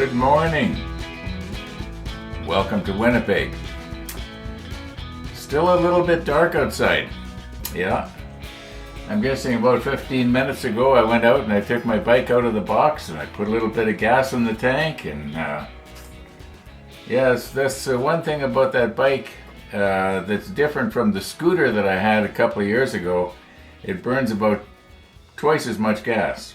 Good morning. Welcome to Winnipeg. Still a little bit dark outside. Yeah. I'm guessing about 15 minutes ago I went out and I took my bike out of the box and I put a little bit of gas in the tank and yes, that's one thing about that bike that's different from the scooter that I had a couple of years ago. It burns about twice as much gas,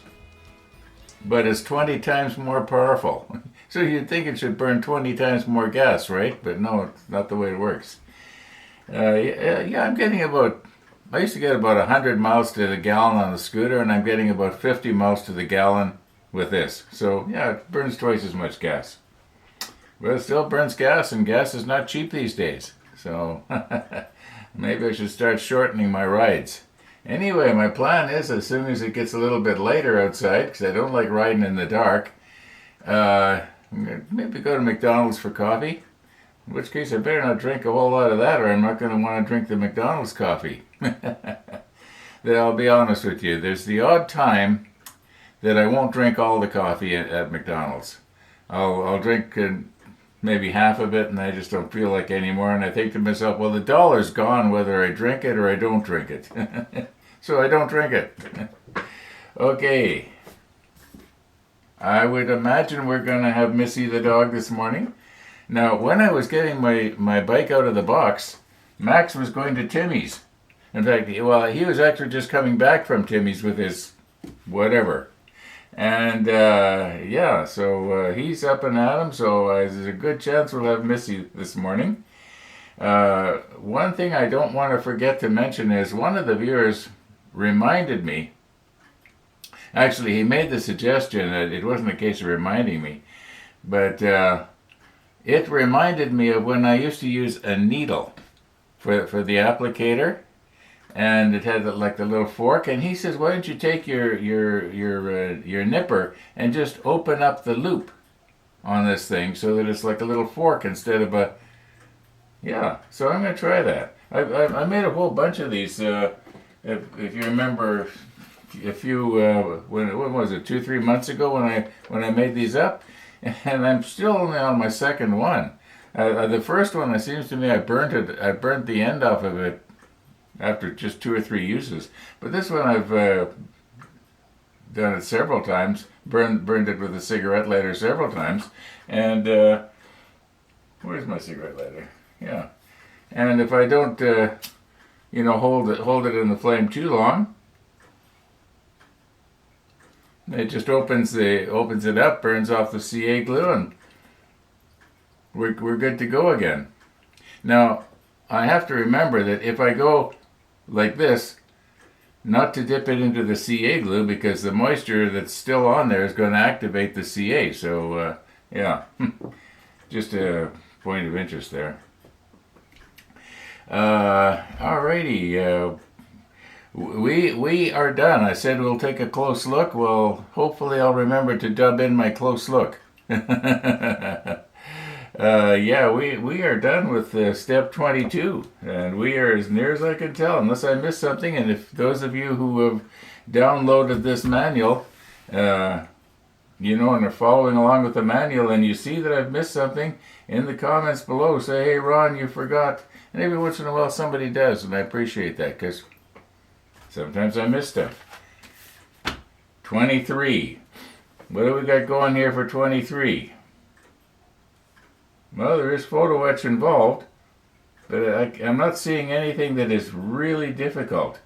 but it's 20 times more powerful. So you'd think it should burn 20 times more gas, right? But no, it's not the way it works. I'm getting I used to get about 100 miles to the gallon on the scooter, and I'm getting about 50 miles to the gallon with this. So yeah, it burns twice as much gas. But it still burns gas, and gas is not cheap these days. So maybe I should start shortening my rides. Anyway, my plan is as soon as it gets a little bit later outside, because I don't like riding in the dark, I'm going to maybe go to McDonald's for coffee. In which case I better not drink a whole lot of that or I'm not going to want to drink the McDonald's coffee. I'll be honest with you, there's the odd time that I won't drink all the coffee at McDonald's. I'll drink maybe half of it and I just don't feel like anymore, and I think to myself, well, the dollar's gone whether I drink it or I don't drink it. So I don't drink it. Okay. I would imagine we're going to have Missy the dog this morning. Now, when I was getting my bike out of the box, Max was going to Timmy's. In fact, he was actually just coming back from Timmy's with his whatever. And, so he's up and at 'em, so there's a good chance we'll have Missy this morning. One thing I don't want to forget to mention is one of the viewers reminded me, actually he made the suggestion, that it wasn't a case of reminding me, but it reminded me of when I used to use a needle for the applicator, and it had like the little fork. And he says, "Why don't you take your nipper and just open up the loop on this thing so that it's like a little fork instead of a." Yeah, so I'm gonna try that. I made a whole bunch of these. If you remember, when was it, 2-3 months ago when I made these up. And I'm still only on my second one. The first one, it seems to me, I burnt the end off of it after just 2 or 3 uses. But this one I've done it several times, burned it with a cigarette lighter several times. And where's my cigarette lighter? Yeah. And if I don't, hold it in the flame too long, it just opens it up, burns off the CA glue, and we're good to go again. Now, I have to remember that if I go like this, not to dip it into the CA glue, because the moisture that's still on there is going to activate the CA. So, just a point of interest there. Alrighty. We are done. I said we'll take a close look. Well, hopefully I'll remember to dub in my close look. We are done with step 22, and we are as near as I can tell, unless I missed something. And if those of you who have downloaded this manual, and are following along with the manual, and you see that I've missed something, in the comments below say, "Hey Ron, you forgot." And every once in a while somebody does, and I appreciate that, because sometimes I miss stuff. 23. What do we got going here for 23? Well, there is photo etch involved, but I'm not seeing anything that is really difficult.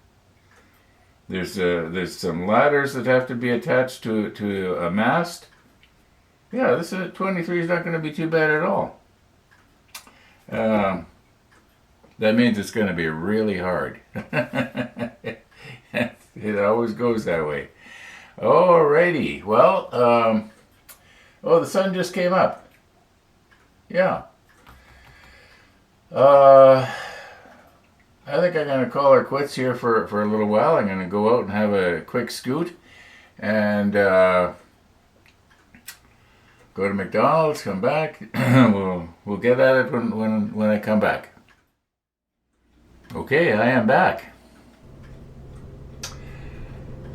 There's some ladders that have to be attached to a mast. Yeah, this 23 is not going to be too bad at all. That means it's going to be really hard. It always goes that way. Alrighty. Well, the sun just came up. Yeah. I think I'm going to call her quits here for a little while. I'm going to go out and have a quick scoot and go to McDonald's, come back. We'll get at it when I come back. Okay, I am back.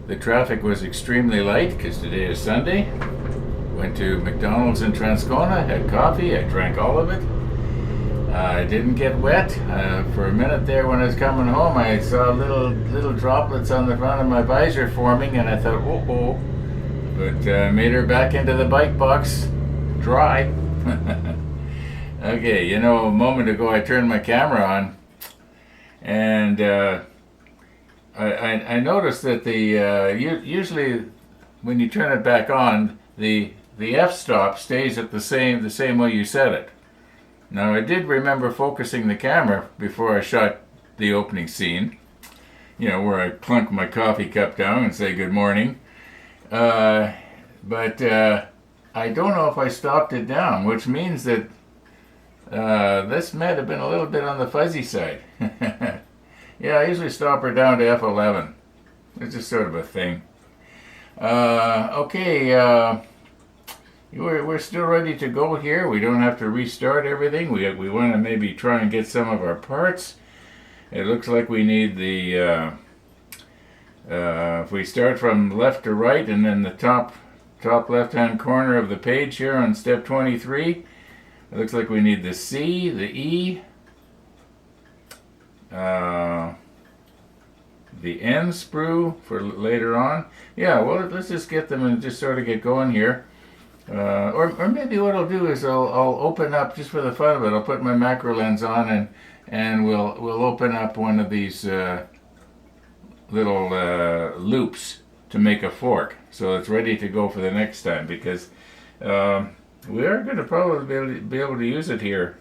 The traffic was extremely light because today is Sunday. Went to McDonald's in Transcona, had coffee, I drank all of it. I didn't get wet. For a minute there when I was coming home, I saw little droplets on the front of my visor forming, and I thought, oh. But made her back into the bike box dry. Okay, a moment ago I turned my camera on, and I noticed that usually when you turn it back on, the f-stop stays at the same way you set it. Now, I did remember focusing the camera before I shot the opening scene, where I clunk my coffee cup down and say good morning. But I don't know if I stopped it down, which means that this might have been a little bit on the fuzzy side. Yeah, I usually stop her down to f11. It's just sort of a thing. Okay. We're still ready to go here. We don't have to restart everything. We want to maybe try and get some of our parts. It looks like we need the if we start from left to right and then the top left hand corner of the page here on step 23, it looks like we need the C, the E, the N sprue for later on. Yeah, well, let's just get them and just sort of get going here. Or maybe what I'll do is I'll open up, just for the fun of it, I'll put my macro lens on and we'll open up one of these little loops to make a fork, so it's ready to go for the next time, because we are going to probably be able to use it here.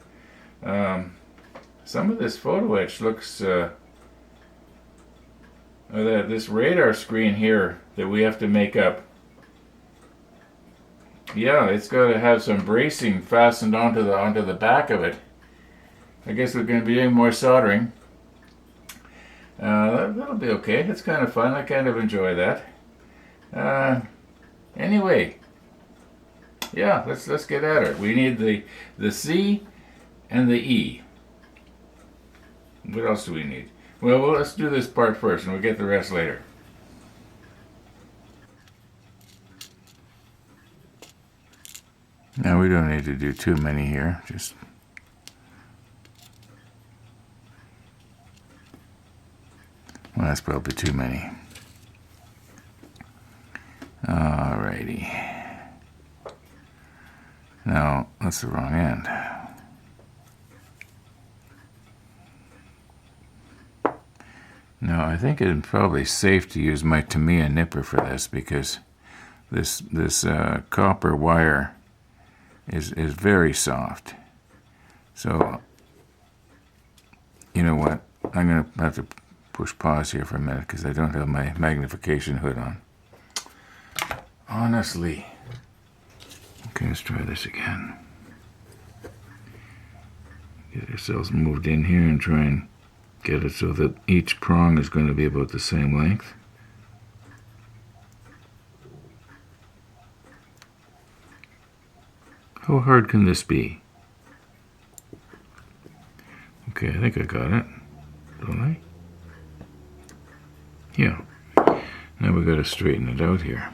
Some of this photo etch looks this radar screen here that we have to make up. Yeah, it's got to have some bracing fastened onto the back of it. I guess we're going to be doing more soldering. That'll be okay. It's kind of fun. I kind of enjoy that. Anyway, yeah, let's get at it. We need the C and the E. What else do we need? Well, let's do this part first, and we'll get the rest later. Now we don't need to do too many here, well, that's probably too many. Alrighty. No, that's the wrong end. Now, I think it's probably safe to use my Tamiya nipper for this, because this copper wire is very soft. So, you know what? I'm going to have to push pause here for a minute because I don't have my magnification hood on. Honestly. Okay, let's try this again. Get ourselves moved in here and try and get it so that each prong is going to be about the same length. How hard can this be? Okay, I think I got it. Don't I? Yeah. Now we've got to straighten it out here.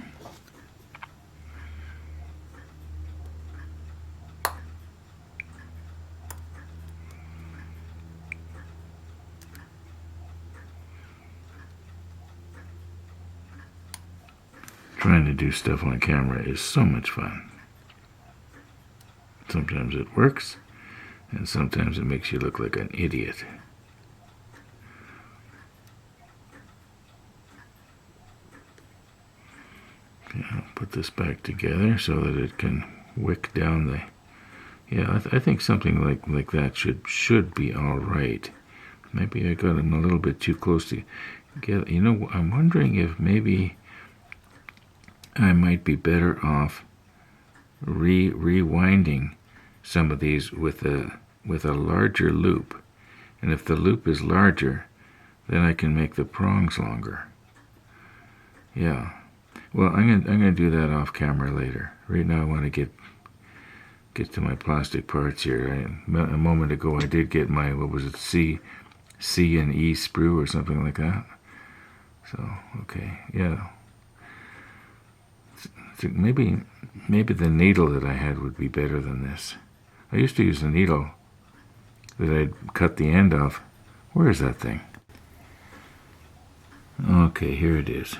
Trying to do stuff on camera is so much fun. Sometimes it works, and sometimes it makes you look like an idiot. Okay, I'll put this back together so that it can wick down the... Yeah, I think something like that should be all right. Maybe I got them a little bit too close to get. You know, I'm wondering if maybe I might be better off rewinding some of these with a larger loop, and if the loop is larger, then I can make the prongs longer. Yeah. Well, I'm gonna do that off camera later. Right now, I want to get to my plastic parts here. A moment ago, I did get my, what was it, C and E sprue or something like that. So okay, yeah. maybe the needle that I had would be better than this. I used to use a needle that I'd cut the end off. Where is that thing? Okay, here it is.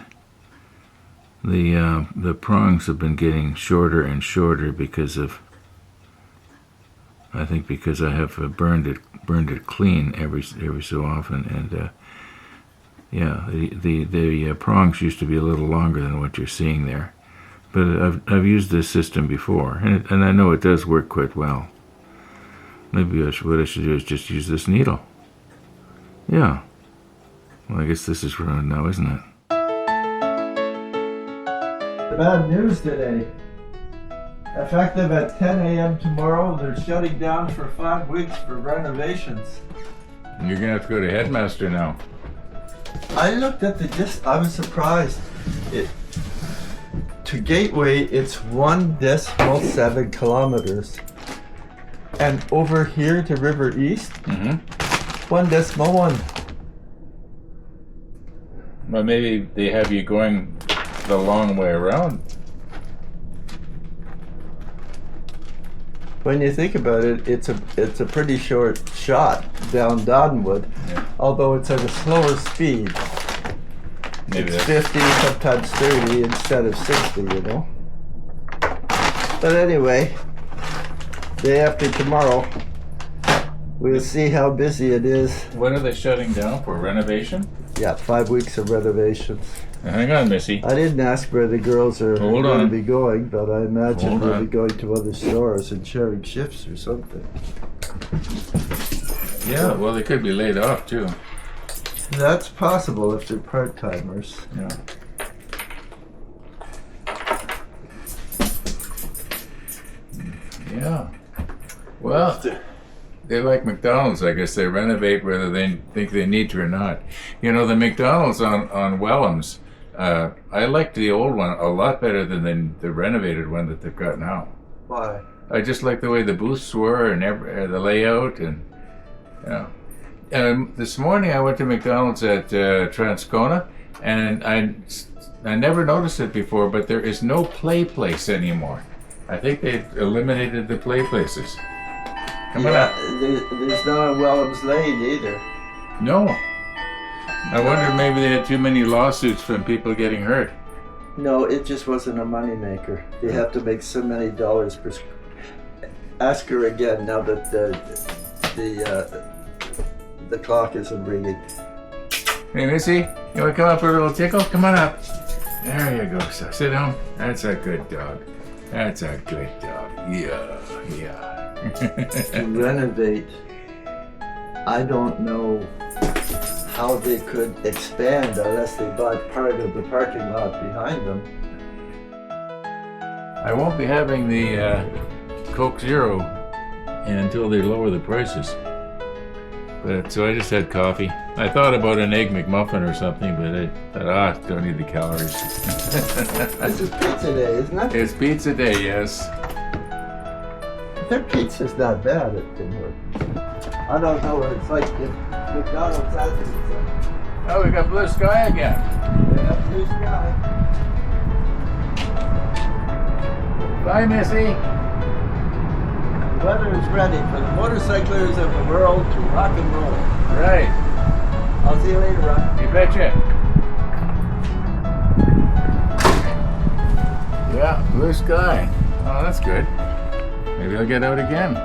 The prongs have been getting shorter and shorter because I have burned it clean every so often, and the prongs used to be a little longer than what you're seeing there. But I've used this system before, and I know it does work quite well. Maybe what I should do is just use this needle. Yeah. Well, I guess this is around now, isn't it? Bad news today. Effective at 10 a.m. tomorrow, they're shutting down for 5 weeks for renovations. You're gonna have to go to Headmaster now. I looked at I was surprised. To Gateway, it's 1.7 kilometers. And over here to River East, 1.1. Well, maybe they have you going the long way around. When you think about it, it's a pretty short shot down Doddenwood, although it's at a slower speed. Maybe it's 50, sometimes 30 instead of 60, you know. But anyway, day after tomorrow, we'll see how busy it is. What are they shutting down for? Renovation? Yeah, 5 weeks of renovations. Hang on, Missy. I didn't ask where the girls are going to be going, but I imagine they'll be going to other stores and sharing shifts or something. Yeah, well, they could be laid off too. That's possible if they're part-timers. Yeah. Yeah. Well, they're like McDonald's, I guess. They renovate whether they think they need to or not. You know, the McDonald's on Wellham's, I liked the old one a lot better than the renovated one that they've got now. Why? I just like the way the booths were and the layout, and this morning I went to McDonald's at Transcona, and I never noticed it before, but there is no play place anymore. I think they've eliminated the play places. Come on up. There's not a Wellham's Lane either. No. I wondered maybe they had too many lawsuits from people getting hurt. No, it just wasn't a moneymaker. They have to make so many dollars per. Ask her again now that the clock isn't ringing. Hey, Missy, you want to come up for a little tickle? Come on up. There you go. So sit down. That's a good dog. That's a good dog. Yeah. To renovate, I don't know how they could expand unless they bought part of the parking lot behind them. I won't be having the Coke Zero until they lower the prices. But so I just had coffee. I thought about an egg McMuffin or something, but I thought, don't need the calories. This is pizza day, isn't it? It's pizza day, yes. Their pizza's not bad at Tim Hortons. I don't know what it's like if McDonald's has pizza. Oh, we got blue sky again. Yeah, blue sky. Bye, Missy. The weather is ready for the motorcyclers of the world to rock and roll. Right. I'll see you later, Ron. You betcha. Yeah, blue sky. Oh, that's good. Maybe I'll get out again.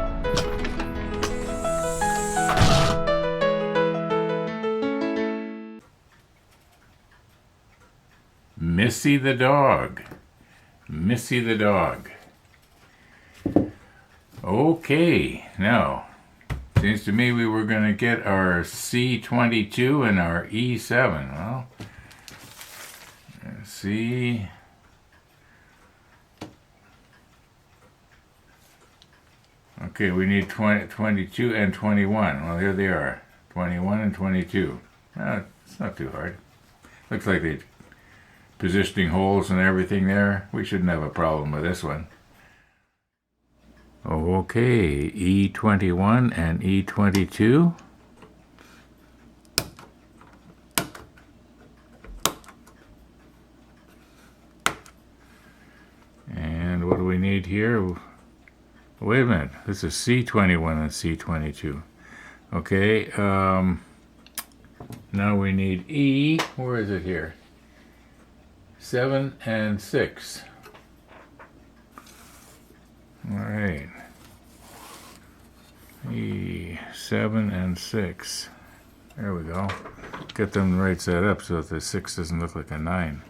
Missy the dog. Missy the dog. Okay, now, seems to me we were going to get our C22 and our E7. Well, let's see. Okay, we need 22 and 21. Well, here they are, 21 and 22. It's not too hard. Looks like they're positioning holes and everything there. We shouldn't have a problem with this one. Okay, E21 and E22. need here, wait a minute, this is C21 and C22. Okay, now we need E, where is it here? 7 and 6. All right. E, 7 and 6. There we go. Get them right set up so that the 6 doesn't look like a 9.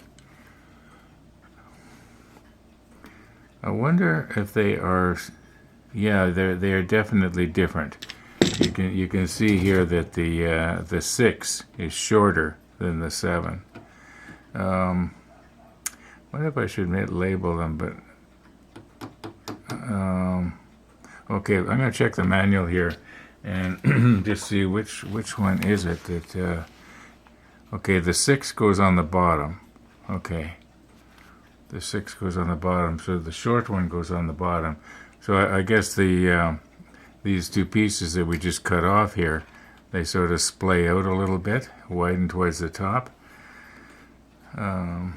I wonder if they are, yeah, they are definitely different. You can see here that the 6 is shorter than the 7. What if I should label them? But okay, I'm going to check the manual here and just see which one is it that. Okay, the 6 goes on the bottom. Okay, the 6 goes on the bottom, so the short one goes on the bottom. So I guess these two pieces that we just cut off here, they sort of splay out a little bit, widen towards the top. Okay,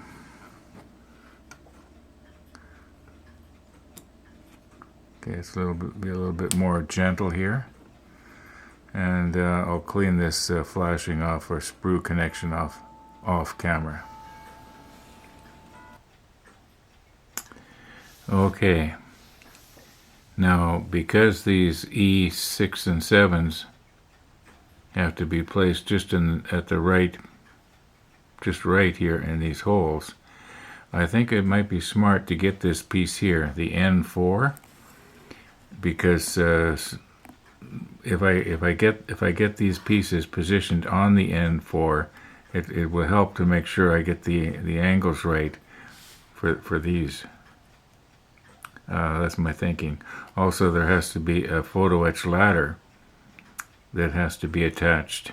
it's be a little bit more gentle here, and I'll clean this flashing off or sprue connection off camera. Okay. Now, because these E6 and 7s have to be placed just at the right, just right here in these holes, I think it might be smart to get this piece here, the N4, because if I get these pieces positioned on the N4, it will help to make sure I get the angles right for these. That's my thinking. Also, there has to be a photo etch ladder that has to be attached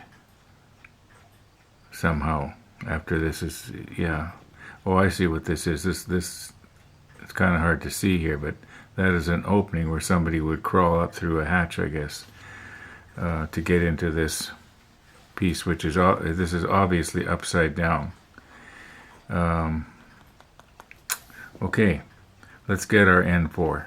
somehow after this is, yeah. Oh, I see what this is. This it's kind of hard to see here, but that is an opening where somebody would crawl up through a hatch, I guess, to get into this piece, which is this is obviously upside down. Okay. Let's get our N4.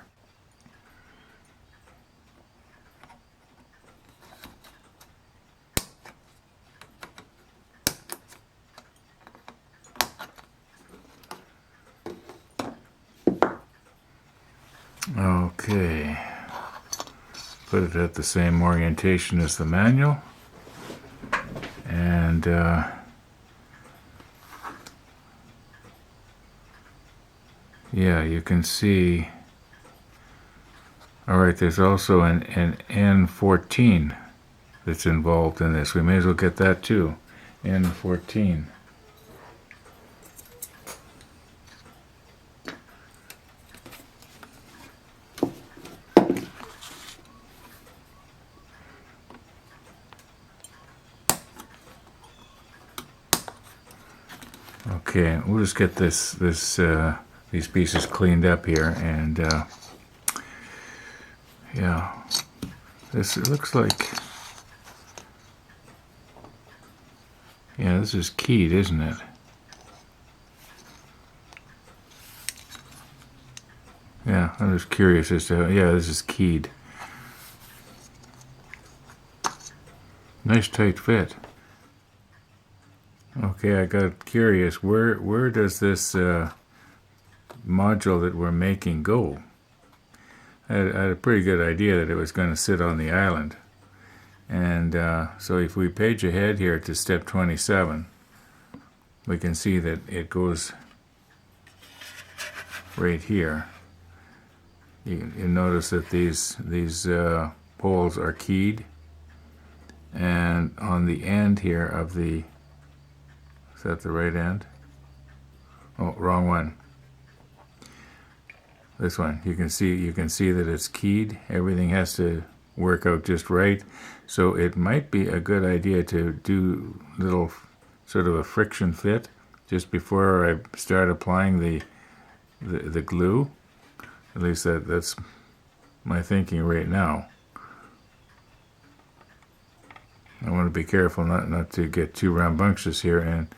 Okay. Put it at the same orientation as the manual. And yeah, you can see, all right, there's also an N14 that's involved in this. We may as well get that too, N14. Okay, we'll just get these pieces cleaned up here, and yeah, it looks like, yeah, this is keyed, isn't it? Yeah, I'm just curious as to, yeah, this is keyed. Nice tight fit. Okay, I got curious, where does this module that we're making go? I had a pretty good idea that it was going to sit on the island. And so if we page ahead here to step 27, we can see that it goes right here. You notice that these poles are keyed, and on the end here of the, is that the right end? Oh, wrong one. This one, you can see that it's keyed. Everything has to work out just right. So it might be a good idea to do little sort of a friction fit just before I start applying the glue. At least that's my thinking right now. I want to be careful not to get too rambunctious here and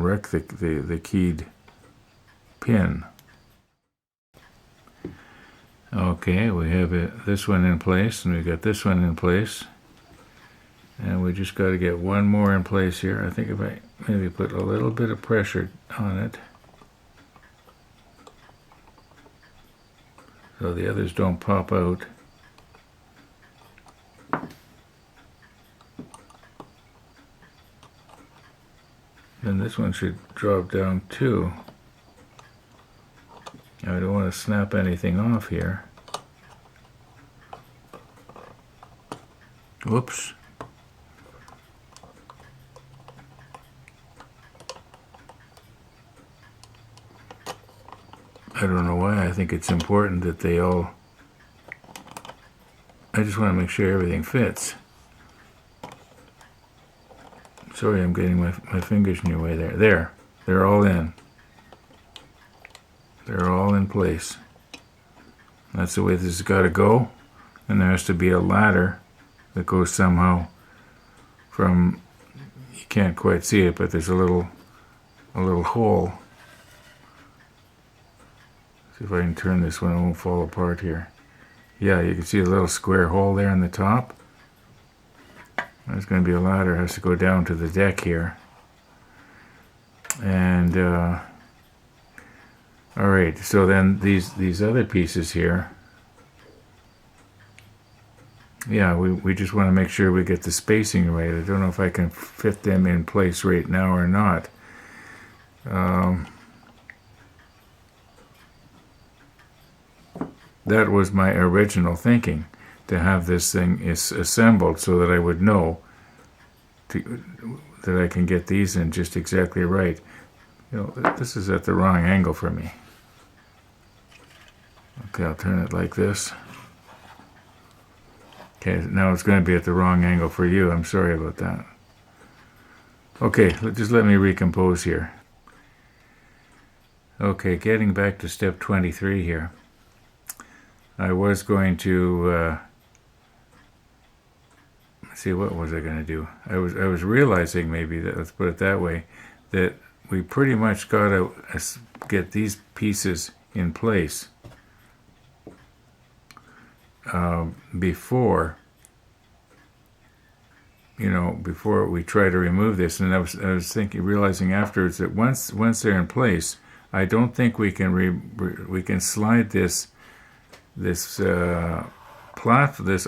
wreck the keyed pin. Okay, we have this one in place, and we got this one in place. And we just got to get one more in place here. I think if I maybe put a little bit of pressure on it, so the others don't pop out. Then this one should drop down too. I don't want to snap anything off here. Whoops. I don't know why. I think it's important that they all... I just want to make sure everything fits. Sorry, I'm getting my fingers in your way there. There. They're all in. They're all in place. That's the way this has got to go. And there has to be a ladder that goes somehow from... You can't quite see it, but there's a little hole. See if I can turn this one, it won't fall apart here. Yeah, you can see a little square hole there in the top. There's going to be a ladder, it has to go down to the deck here. And, alright, so then these other pieces here, yeah, we just want to make sure we get the spacing right. I don't know if I can fit them in place right now or not. That was my original thinking, to have this thing assembled so that I would know that I can get these in just exactly right. You know, this is at the wrong angle for me. Okay, I'll turn it like this. Okay, now it's going to be at the wrong angle for you. I'm sorry about that. Okay, just let me recompose here. Okay, getting back to step 23 here. I was going to see, what was I going to do? I was realizing, maybe, that, let's put it that way, that we pretty much got to get these pieces in place before we try to remove this. And I was thinking, realizing afterwards that once they're in place, I don't think we can slide this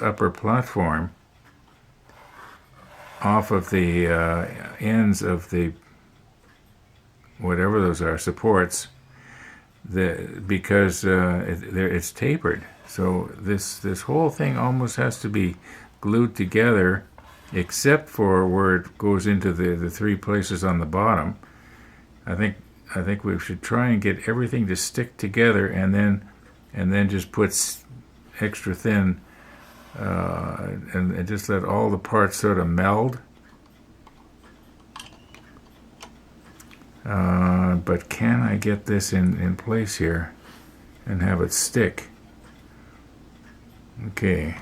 upper platform off of the ends of the whatever those are, supports, because it's tapered. So this whole thing almost has to be glued together, except for where it goes into the three places on the bottom. I think we should try and get everything to stick together, and then just put extra thin, and just let all the parts sort of meld. But can I get this in place here and have it stick? Okay.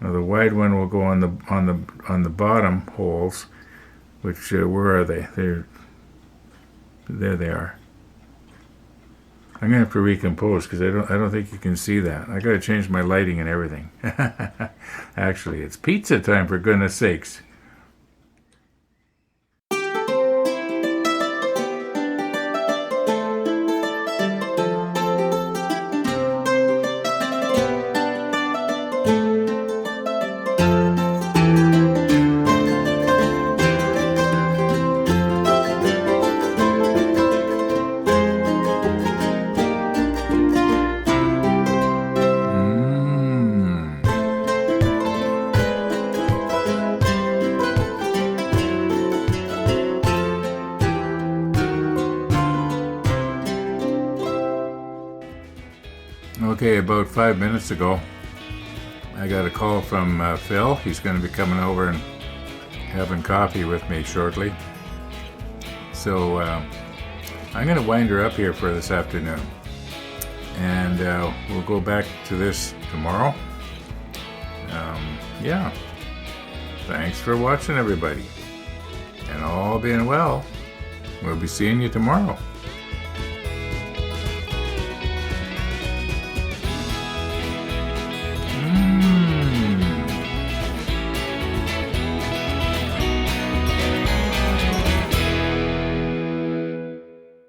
Now the wide one will go on the bottom holes, which where are they? There they are. I'm gonna have to recompose because I don't think you can see that. I gotta change my lighting and everything. Actually, it's pizza time, for goodness sakes. Okay, about 5 minutes ago, I got a call from Phil. He's going to be coming over and having coffee with me shortly. So I'm going to wind her up here for this afternoon. And we'll go back to this tomorrow. Yeah. Thanks for watching, everybody. And all being well, we'll be seeing you tomorrow.